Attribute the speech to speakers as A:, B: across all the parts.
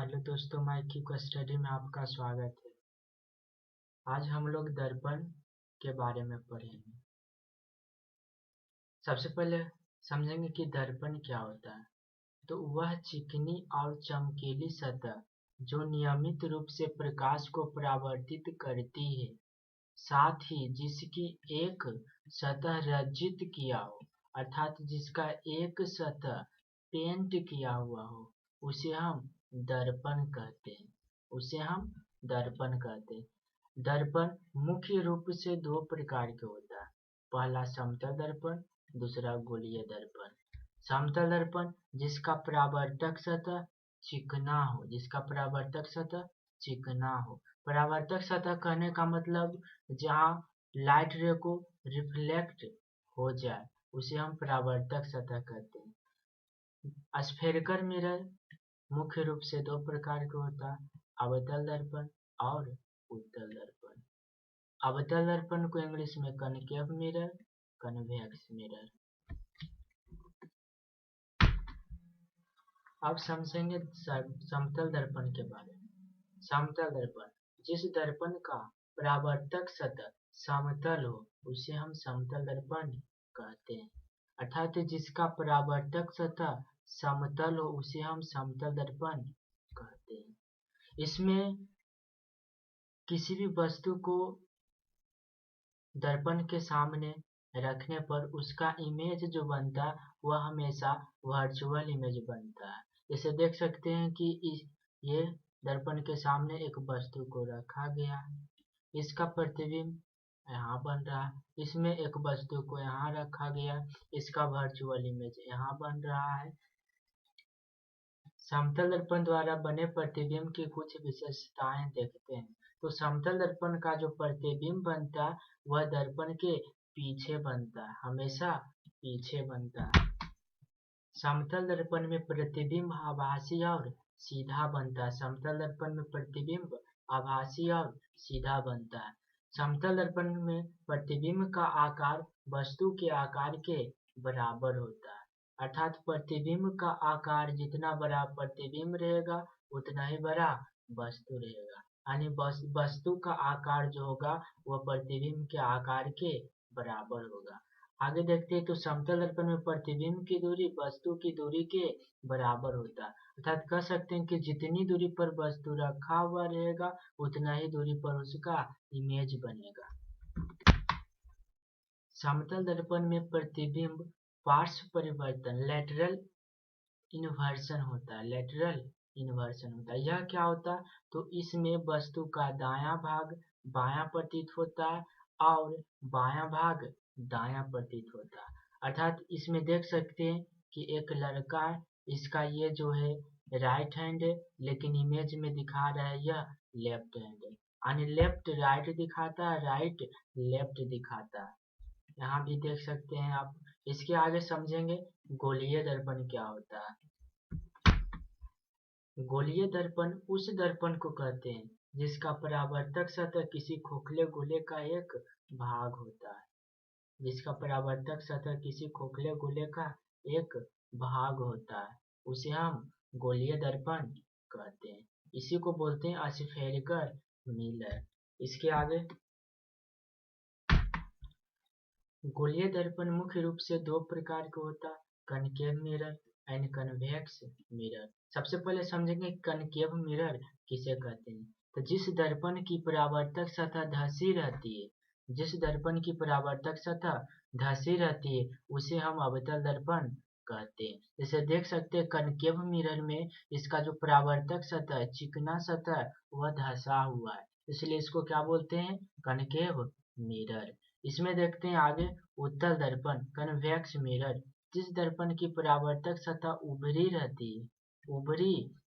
A: Hello दोस्तों, my quick study में आपका स्वागत है। आज हम लोग दर्पण के बारे में पढ़ेंगे। सबसे पहले समझेंगे कि दर्पण क्या होता है। तो वह चिकनी और चमकीली सतह जो नियमित रूप से प्रकाश को परावर्तित करती है, साथ ही जिसकी एक सतह रचित किया हो, अर्थात जिसका एक सतह पेंट किया हुआ हो, उसे हम दर्पण कहते हैं। दर्पण मुख्य रूप से दो प्रकार के होता है। पहला समतल दर्पण, दूसरा गोलीय दर्पण। समतल दर्पण जिसका परावर्तक सतह चिकना हो। परावर्तक सतह कहने का मतलब जहाँ लाइट रे को रिफ्लेक्ट हो जाए, उसे हम परावर्तक सतह कहते हैं। स्फेरिकल मिरर मुख्य रूप से दो प्रकार के होता है, अवतल दर्पण और उत्तल दर्पण। अवतल दर्पण को इंग्लिश में कनकेव मिरर, कन्वेक्स मिरर। अब समझेंगे समतल दर्पण के बारे में। समतल दर्पण जिस दर्पण का परावर्तक सतह समतल हो, उसे हम समतल दर्पण कहते हैं। अर्थात जिसका परावर्तक सतह समतल हो, उसे हम समतल दर्पण कहते हैं। इसमें किसी भी वस्तु को दर्पण के सामने रखने पर उसका इमेज जो बनता है वह हमेशा वर्चुअल इमेज बनता है। जैसे देख सकते हैं कि ये दर्पण के सामने एक वस्तु को रखा गया है, इसका प्रतिबिंब यहाँ बन रहा है। इसमें एक वस्तु को यहाँ रखा गया, इसका वर्चुअल इमेज यहाँ बन रहा है। समतल दर्पण द्वारा बने प्रतिबिंब की कुछ विशेषताएं देखते हैं। तो समतल दर्पण का जो प्रतिबिंब बनता है वह दर्पण के पीछे बनता है, हमेशा पीछे बनता है। समतल दर्पण में प्रतिबिंब आभासी और सीधा बनता है। समतल दर्पण में प्रतिबिंब आभासी और सीधा बनता है। समतल दर्पण में प्रतिबिंब का आकार वस्तु के आकार के बराबर होता है। अर्थात प्रतिबिंब का आकार जितना बड़ा प्रतिबिंब रहेगा उतना ही बड़ा वस्तु रहेगा। यानी वस्तु का आकार जो होगा वह प्रतिबिंब के आकार के बराबर होगा। आगे देखते हैं तो समतल दर्पण में प्रतिबिंब की दूरी वस्तु की दूरी के बराबर होता है। अर्थात कह सकते हैं कि जितनी दूरी पर वस्तु रखा हुआ रहेगा उतना ही दूरी पर उसका इमेज बनेगा। समतल दर्पण में प्रतिबिंब पार्श्व परिवर्तन लेटरल इन्वर्सन होता है। यह क्या होता है? तो इसमें वस्तु का दायां भाग बायां प्रतीत होता है और बायां भाग दायां प्रतीत होता है। अर्थात इसमें देख सकते हैं कि एक लड़का है, इसका ये जो है राइट हैंड है, लेकिन इमेज में दिखा रहा है यह लेफ्ट हैंड है। यानी लेफ्ट राइट दिखाता है, राइट लेफ्ट दिखाता है। यहाँ भी देख सकते हैं आप। इसके आगे समझेंगे गोलीय दर्पण क्या होता है। गोलीय दर्पण उस दर्पण को कहते हैं जिसका परावर्तक सतह किसी खोखले गोले का एक भाग होता है। उसे हम गोलीय दर्पण कहते हैं। इसी को बोलते हैं स्फेरिकल मिरर। इसके आगे गोलीय दर्पण मुख्य रूप से दो प्रकार का होता है, concave mirror and convex mirror. सबसे पहले समझेंगे कनकेव मिरर किसे कहते हैं। तो जिस दर्पण की परावर्तक सतह धंसी रहती है उसे हम अवतल दर्पण कहते हैं। जैसे देख सकते हैं कनकेव मिरर में इसका जो परावर्तक सतह चिकना सतह वह धंसा हुआ है, इसलिए इसको क्या बोलते हैं? Concave mirror. इसमें देखते हैं आगे उत्तल दर्पण कन्वेक्स मिरर। जिस दर्पण की परावर्तक सतह उभरी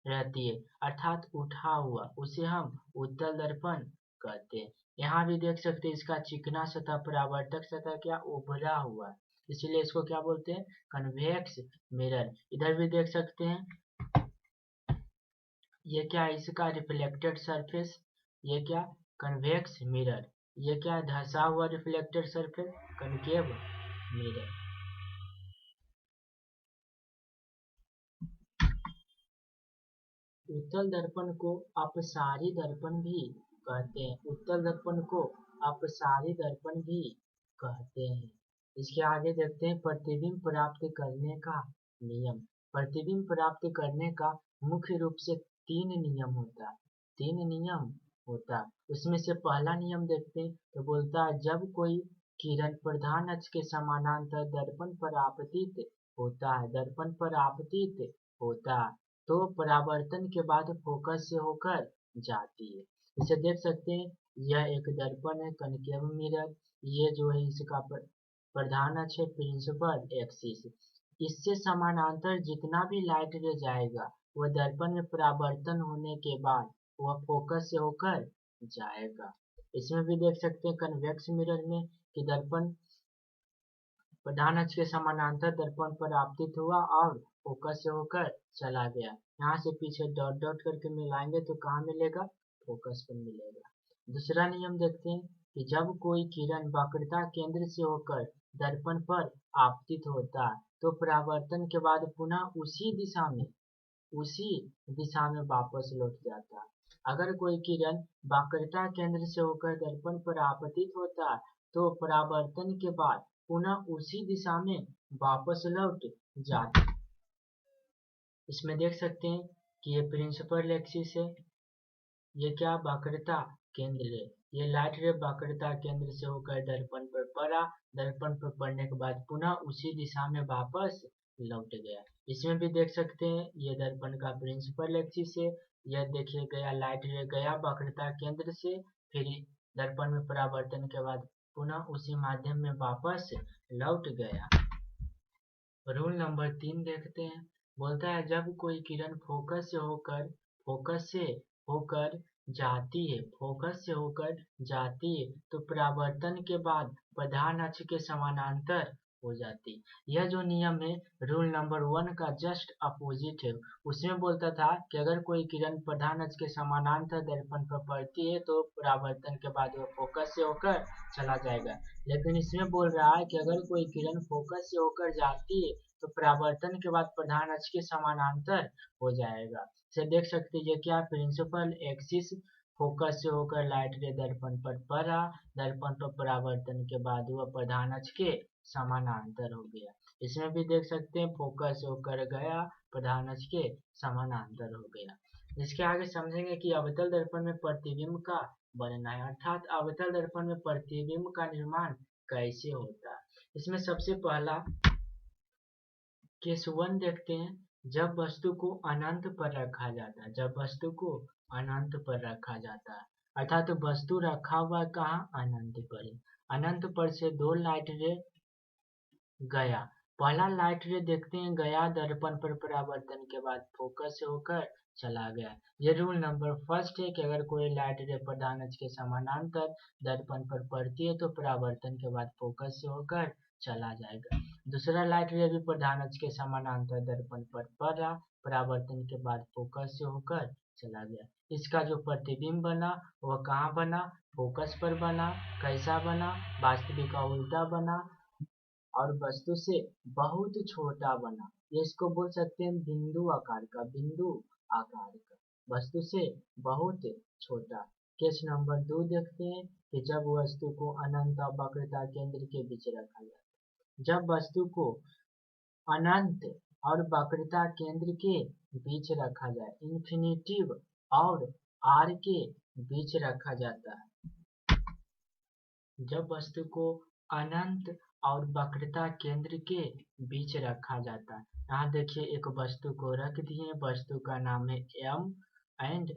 A: रहती है अर्थात उठा हुआ, उसे हम उत्तल दर्पण कहते हैं। यहाँ भी देख सकते हैं इसका चिकना सतह परावर्तक सतह क्या उभरा हुआ है, इसलिए इसको क्या बोलते हैं? Convex mirror. इधर भी देख सकते हैं ये क्या है, इसका रिफ्लेक्टेड सरफेस, ये क्या? Convex mirror. ये क्या है? धंसा हुआ रिफ्लेक्टेड सरफेस, कनकेव मिरर। उत्तल दर्पण को अपसारी दर्पण भी कहते हैं। उत्तल दर्पण को अपसारी दर्पण भी कहते हैं। इसके आगे देखते हैं प्रतिबिंब प्राप्त करने का नियम। प्रतिबिंब प्राप्त करने का मुख्य रूप से तीन नियम होता। उसमें से पहला नियम देखते हैं तो बोलता है जब कोई किरण प्रधान अक्ष के समानांतर दर्पण पर आपतित होता तो परावर्तन के बाद फोकस से होकर जाती है। इसे देख सकते हैं, यह एक दर्पण है, कनकेव मिरर। ये जो है इसका प्रधान अक्ष है, प्रिंसिपल एक्सिस। इससे समानांतर जितना भी लाइट रे जाएगा वह दर्पण में परावर्तन होने के बाद वह फोकस से होकर जाएगा। इसमें भी देख सकते हैं कन्वेक्स मिरर में कि दर्पण प्रधान अक्ष के समानांतर दर्पण पर आपतित हुआ और फोकस से होकर चला गया। यहाँ से पीछे डॉट डॉट करके मिलाएंगे तो कहाँ मिलेगा? फोकस पर मिलेगा। दूसरा नियम देखते हैं कि जब कोई किरण वक्रता केंद्र से होकर दर्पण पर आपतित होता तो परावर्तन के बाद पुनः उसी दिशा में वापस लौट जाता। अगर कोई किरण वक्रता केंद्र से होकर दर्पण पर आपतित होता तो परावर्तन के बाद पुनः उसी दिशा में वापस लौट जाता। इसमें देख सकते हैं कि ये प्रिंसिपल एक्सिस है, ये क्या वक्रता केंद्र है। ये लाइट रे वक्रता केंद्र से होकर दर्पण पर पड़ा, दर्पण पर पड़ने के बाद पुनः उसी दिशा में वापस लौट गया। इसमें भी देख सकते हैं ये दर्पण का प्रिंसिपल एक्सिस है। यह देखिए गया, लाइट रे गया वक्रता केंद्र से, फिर दर्पण में परावर्तन के बाद पुनः उसी माध्यम में वापस लौट गया। रूल नंबर 3 देखते हैं। बोलता है जब कोई किरण फोकस से होकर जाती है तो परावर्तन के बाद प्रधान अक्ष के समानांतर हो जाती। यह जो नियम है रूल नंबर 1 का जस्ट अपोजिट है। उसमें बोलता था कि अगर कोई किरण प्रधान अक्ष के समानांतर दर्पण पर पड़ती है तो परावर्तन के बाद वह फोकस से होकर चला जाएगा। लेकिन इसमें बोल रहा है कि अगर कोई किरण फोकस से होकर जाती है तो परावर्तन के बाद प्रधान अक्ष के समानांतर हो जाएगा। इसे देख सकते हैं, ये क्या प्रिंसिपल एक्सिस फोकस से होकर लाइट रे दर्पण पर पड़ा, दर्पण पर परावर्तन के बाद वह प्रधान अक्ष के समानांतर हो गया। इसमें भी देख सकते हैं फोकस से होकर गया, प्रधान अक्ष के समानांतर हो गया। इसके आगे समझेंगे कि अवतल दर्पण में प्रतिबिंब का बनना है, अर्थात अवतल दर्पण में प्रतिबिंब का निर्माण कैसे होता है। इसमें सबसे पहला केस 1 देखते हैं। जब वस्तु को अनंत पर रखा जाता है, अर्थात वस्तु रखा हुआ कहाँ? अनंत पर है। अनंत पर से दो लाइट रे गया। पहला लाइट रे देखते हैं गया दर्पण पर परावर्तन के बाद फोकस से होकर चला गया। ये रूल नंबर 1 है कि अगर कोई लाइट रे प्रधान अक्ष के समानांतर दर्पण पर पड़ती है तो परावर्तन के बाद फोकस से होकर चला जाएगा। दूसरा लाइट रे भी प्रधान अक्ष के समानांतर दर्पण पर पड़ा, परावर्तन के बाद फोकस से होकर चला गया। इसका जो प्रतिबिंब बना वह कहाँ बना? फोकस पर बना। कैसा बना? वास्तविक का उल्टा बना और वस्तु से बहुत छोटा बना। ये इसको बोल सकते हैं बिंदु आकार का, वस्तु से बहुत छोटा। केस नंबर 2 देखते हैं कि जब वस्तु को अनंत और वक्रता केंद्र के बीच रखा जाता है। जब वस्तु को अनंत और वक्रता केंद्र के बीच रखा जाए, इन्फिनिटिव और आर के बीच रखा जाता है। जब वस्तु को अनंत और वक्रता केंद्र के बीच रखा जाता है। यहाँ देखिए एक वस्तु को रख दिए, वस्तु का नाम है M एंड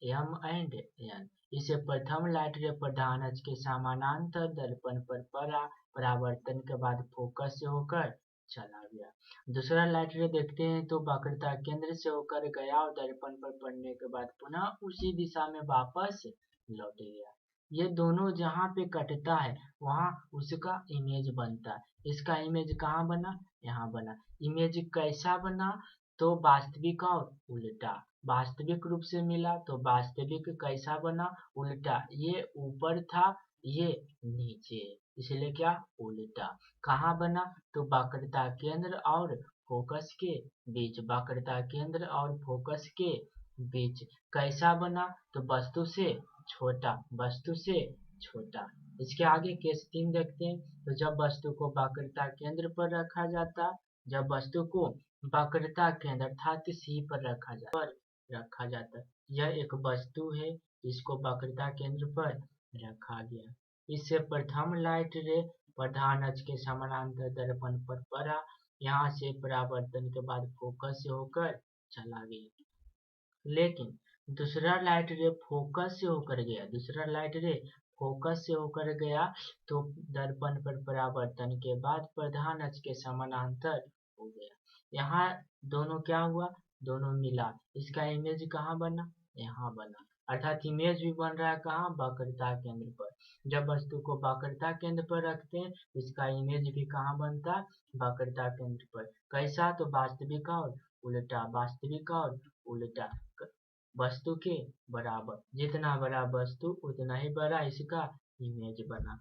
A: N। इसे प्रथम लाइट रे प्रधान अक्ष के समानांतर दर्पण पर पड़ा, परावर्तन के बाद फोकस से होकर चला गया। दूसरा लाइट रे देखते हैं तो वक्रता केंद्र से होकर गया और दर्पण पर पड़ने के बाद पुनः उसी दिशा में वापस लौट गया। ये दोनों जहाँ पे कटता है वहाँ उसका इमेज बनता है। इसका इमेज कहाँ बना? यहाँ बना। इमेज कैसा बना? तो वास्तविक और उल्टा। वास्तविक रूप से मिला तो वास्तविक कैसा बना? उल्टा। ये ऊपर था, ये नीचे, इसलिए क्या? उल्टा। कहाँ बना? तो वक्रता केंद्र और फोकस के बीच, वक्रता केंद्र और फोकस के बीच। कैसा बना? तो वस्तु से छोटा, वस्तु से छोटा। इसके आगे केस 3 देखते हैं। तो जब वस्तु को वक्रता केंद्र पर रखा जाता, जब वस्तु को वक्रता केंद्र अर्थात सी पर रखा जाता, यह एक वस्तु है, इसको वक्रता केंद्र पर रखा गया। इससे प्रथम लाइट रे प्रधान अक्ष के समानांतर दर्पण पर पड़ा, यहाँ से परावर्तन के बाद फोकस से होकर चला गया। लेकिन दूसरा लाइट रे फोकस से होकर गया, दूसरा लाइट रे फोकस से होकर गया तो दर्पण पर परावर्तन के बाद प्रधान अक्ष के समानांतर हो गया। यहाँ दोनों क्या हुआ? दोनों मिला। इसका इमेज कहाँ बना? यहाँ बना। अर्थात इमेज भी बन रहा है कहाँ? वक्रता केंद्र पर। जब वस्तु को वक्रता केंद्र पर रखते हैं तो इसका इमेज भी कहाँ बनता? वक्रता केंद्र पर। कैसा? तो वास्तविक और उल्टा, वास्तविक और उल्टा, वस्तु के बराबर। जितना बड़ा वस्तु उतना ही बड़ा इसका इमेज बना।